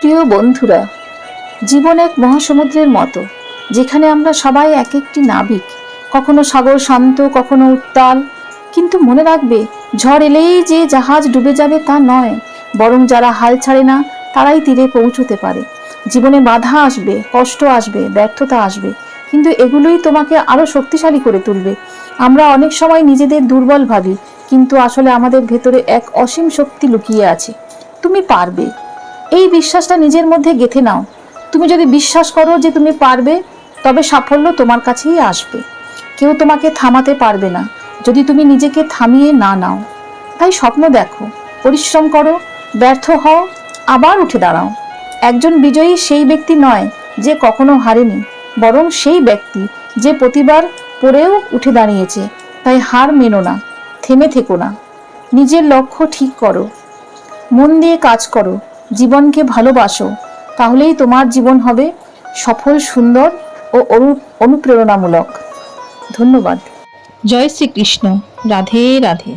প্রিয় বন্ধুরা, জীবন এক মহাসমুদ্রের মতো, যেখানে আমরা সবাই এক একটি নাবিক। কখনো সাগর শান্ত, কখনো উত্তাল। কিন্তু মনে রাখবে, ঝড় এলেই যে জাহাজ ডুবে যাবে তা নয়, বরং যারা হাল ছাড়ে না তারাই তীরে পৌঁছতে পারে। জীবনে বাধা আসবে, কষ্ট আসবে, ব্যর্থতা আসবে, কিন্তু এগুলোই তোমাকে আরো শক্তিশালী করে তুলবে। আমরা অনেক সময় নিজেদের দুর্বল ভাবি, কিন্তু আসলে আমাদের ভেতরে এক অসীম শক্তি লুকিয়ে আছে। তুমি পারবে, এই বিশ্বাসটা নিজের মধ্যে গেঁথে নাও। তুমি যদি বিশ্বাস করো যে তুমি পারবে, তবে সাফল্য তোমার কাছেই আসবে। কেউ তোমাকে থামাতে পারবে না যদি তুমি নিজেকে থামিয়ে না নাও। তাই স্বপ্ন দেখো, পরিশ্রম করো, ব্যর্থ হও, আবার উঠে দাঁড়াও। একজন বিজয়ী সেই ব্যক্তি নয় যে কখনো হারেনি, বরং সেই ব্যক্তি যে প্রতিবার পড়েও উঠে দাঁড়িয়েছে। তাই হার মেনো না, থেমে থেকো না, নিজের লক্ষ্য ঠিক করো, মন দিয়ে কাজ করো, জীবনকে ভালোবাসো। তাহলেই তোমার জীবন হবে সফল, সুন্দর ও অনুপ্রেরণামূলক। ধন্যবাদ। জয় শ্রীকৃষ্ণ। রাধে রাধে।